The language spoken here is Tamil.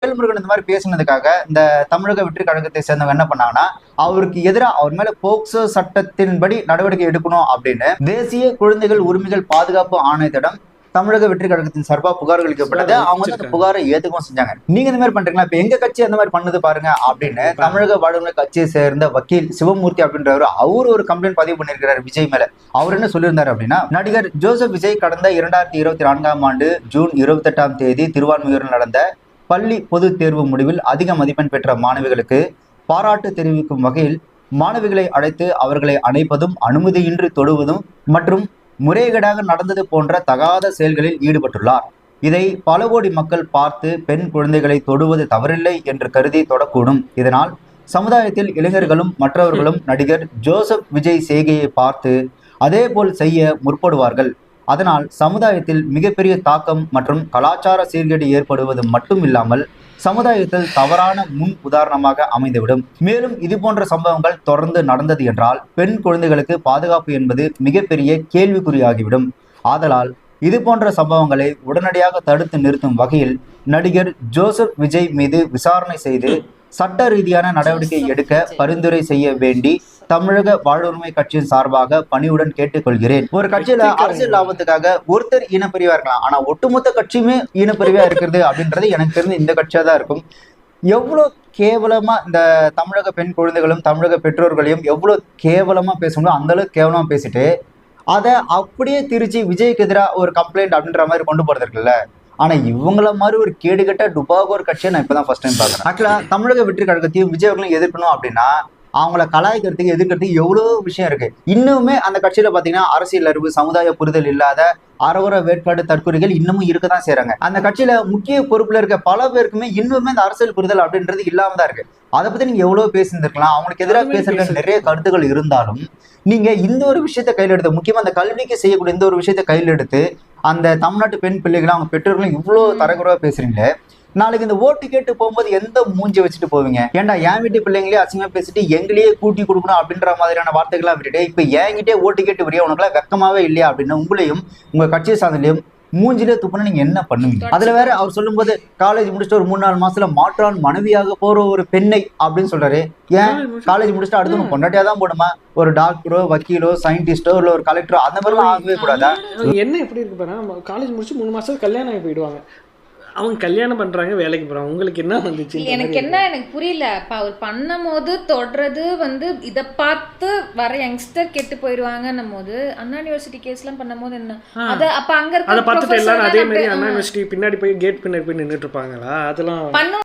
வேல்முருகன் இந்த மாதிரி பேசுனதுக்காக இந்த தமிழக வெற்றி கழகத்தை சேர்ந்தவங்க என்ன பண்ணாங்கன்னா, அவருக்கு எதிராக அவர் மேல போக்சோ சட்டத்தின்படி நடவடிக்கை எடுக்கணும் அப்படின்னு தேசிய குழந்தைகள் உரிமைகள் பாதுகாப்பு ஆணையத்திடம் தமிழக வெற்றி கழகத்தின் சார்பா புகார் அளிக்கப்பட்டது. அவங்க வந்து அந்த புகாரை ஏத்துக்கவும் செஞ்சாங்க. நீங்க இந்த மாதிரி பண்றீங்களா, இப்ப எங்க கட்சி அந்த மாதிரி பண்ணுது பாருங்க அப்படின்னு தமிழக வாழ்வுரிமை கட்சியை சேர்ந்த வக்கீல் சிவமூர்த்தி அப்படின்றவர் அவர் ஒரு கம்ப்ளைண்ட் பதிவு பண்ணியிருக்கிறார் விஜய் மேல. அவர் என்ன சொல்லியிருந்தாரு அப்படின்னா, நடிகர் ஜோசப் விஜய் கடந்த 2024ஆம் ஆண்டு ஜூன் 28ஆம் தேதி திருவான்மியூரில் நடந்த பள்ளி பொதுத் தேர்வு முடிவில் அதிக மதிப்பெண் பெற்ற மாணவிகளுக்கு பாராட்டு தெரிவிக்கும் வகையில் மாணவிகளை அழைத்து அவர்களை அணைப்பதும் அனுமதியின்றி தொடுவதும் மற்றும் முறைகேடாக நடந்தது போன்ற தகாத செயல்களில் ஈடுபட்டுள்ளார். இதை பல கோடி மக்கள் பார்த்து பெண் குழந்தைகளை தொடுவது தவறில்லை என்று கருதி தொடக்கூடும். இதனால் சமுதாயத்தில் இளைஞர்களும் மற்றவர்களும் நடிகர் ஜோசப் விஜய் செய்கையை பார்த்து அதே போல் செய்ய முற்படுவார்கள். அதனால் சமுதாயத்தில் மிகப்பெரிய தாக்கம் மற்றும் கலாச்சார சீர்கேடு ஏற்படுவது மட்டும் இல்லாமல் சமுதாயத்தில் தவறான முன் உதாரணமாக அமைந்துவிடும். மேலும் இது போன்ற சம்பவங்கள் தொடர்ந்து நடந்தது என்றால் பெண் குழந்தைகளுக்கு பாதுகாப்பு என்பது மிகப்பெரிய கேள்விக்குறியாகிவிடும். ஆதலால் இது போன்ற சம்பவங்களை உடனடியாக தடுத்து நிறுத்தும் வகையில் நடிகர் ஜோசப் விஜய் மீது விசாரணை செய்து சட்ட ரீதியான நடவடிக்கை எடுக்க பரிந்துரை செய்ய வேண்டி தமிழக வாழ்வுரிமை கட்சியின் சார்பாக பணியுடன் கேட்டுக்கொள்கிறேன். ஒரு கட்சியில அரசியல் லாபத்துக்காக ஒருத்தர் இனப்பிரிவா இருக்கலாம், ஆனா ஒட்டுமொத்த கட்சியுமே இனப்பிரிவா இருக்கிறது அப்படின்றது எனக்கு தெரிஞ்சு இந்த கட்சியா தான் இருக்கும். எவ்வளவு கேவலமா இந்த தமிழக பெண் குழந்தைகளும் தமிழக பெற்றோர்களையும் எவ்வளவு கேவலமா பேசணும் அந்த அளவுக்கு கேவலமா பேசிட்டு அதை அப்படியே திருச்சி விஜய்க்கு எதிராக ஒரு கம்ப்ளைண்ட் அப்படின்ற மாதிரி கொண்டு போறது இருக்குல்ல. ஆனா இவங்கள மாதிரி ஒரு கேடுகட்ட டுபாகோ ஒரு கட்சியை நான் இப்பதான் ஃபர்ஸ்ட் டைம் பாக்குறேன். ஆக்சுவலா தமிழக வெற்றி கழகத்தையும் விஜய் அவர்களும் எதிர்க்கணும் அப்படின்னா அவங்கள கலாய்க்கிறதுக்கு எதிர்க்கிறதுக்கு எவ்வளவு விஷயம் இருக்கு. இன்னுமே அந்த கட்சியில பாத்தீங்கன்னா அரசியல் அறிவு சமுதாய புரிதல் இல்லாத அறகுற வேட்பாடு தற்கொலைகள் இன்னமும் இருக்கதான் செய்யறாங்க. அந்த கட்சியில முக்கிய பொறுப்புல இருக்க பல பேருக்குமே இன்னுமே அந்த அரசியல் புரிதல் அப்படின்றது இல்லாம தான் இருக்கு. அதை பத்தி நீங்க எவ்வளவு பேசியிருந்திருக்கலாம். அவங்களுக்கு எதிராக பேசுறதுக்கு நிறைய கருத்துக்கள் இருந்தாலும் நீங்க இந்த ஒரு விஷயத்த கையில் எடுத்து, முக்கியமா அந்த கல்விக்கு செய்யக்கூடிய இந்த ஒரு விஷயத்த கையில் எடுத்து அந்த தமிழ்நாட்டு பெண் பிள்ளைகளும் அவங்க பெற்றோர்களும் இவ்வளவு தரக்குறைவா பேசுறீங்களே, நாளைக்கு இந்த ஓட்டு கேட்டு போகும்போது எந்த மூஞ்சி வச்சுட்டு போவீங்க? ஏன்டா என் வீட்டு பிள்ளைங்களே அசிங்கமா பேசிட்டு எங்களையே கூட்டி கொடுக்கணும் அப்படின்ற மாதிரியான வார்த்தைகள்லாம் விட்டுட்டு இப்ப என்கிட்டே ஓட்டு கேட்டு வரையா உனக்குலாம் வெக்கமாவே இல்லையா அப்படின்னு உங்களையும் உங்க கட்சியை சார்ந்தலையும் மூஞ்சிலே துப்புனா நீங்க என்ன பண்ணுவீங்க? அதுல வேற அவர் சொல்லும் போது காலேஜ் முடிச்சுட்டு ஒரு 3-4 மாசத்துல மாற்றான் மனைவியாக போற ஒரு பெண்ணை அப்படின்னு சொல்றாரு. ஏன் காலேஜ் முடிச்சுட்டு அடுத்து பொண்டாட்டியா தான் போடுமா? ஒரு டாக்டரோ வக்கீலோ சயின்டிஸ்டோ இல்ல ஒரு கலெக்டரோ அந்த மாதிரிலாம் ஆகவே கூடாதா? என்ன எப்படி இருக்கு பாருங்க, காலேஜ் முடிச்சு 3 மாசத்துல கல்யாணம் ஆகி போயிடுவாங்க. அவங்க கல்யாணம் பண்றாங்க, வேலைக்கு போறாங்க. உங்களுக்கு என்ன வந்துச்சு? எனக்கு புரியல. அவர் பண்ணும் போது தொடர்றது வந்து இதை பார்த்து வர யங்ஸ்டர் கெட்டு போயிடுவாங்கன்னும் போது அண்ணா யூனிவர்சிட்டி கேஸ் எல்லாம் பண்ணும் போது என்ன அது அப்ப அங்க இருக்க அதை பார்த்துட்டு எல்லாரும் அதே மாதிரி அண்ணா யூனிவர்சிட்டி பின்னாடி போய் கேட் பின்னாடி போய் நின்றுட்டு இருப்பாங்களா? அதெல்லாம்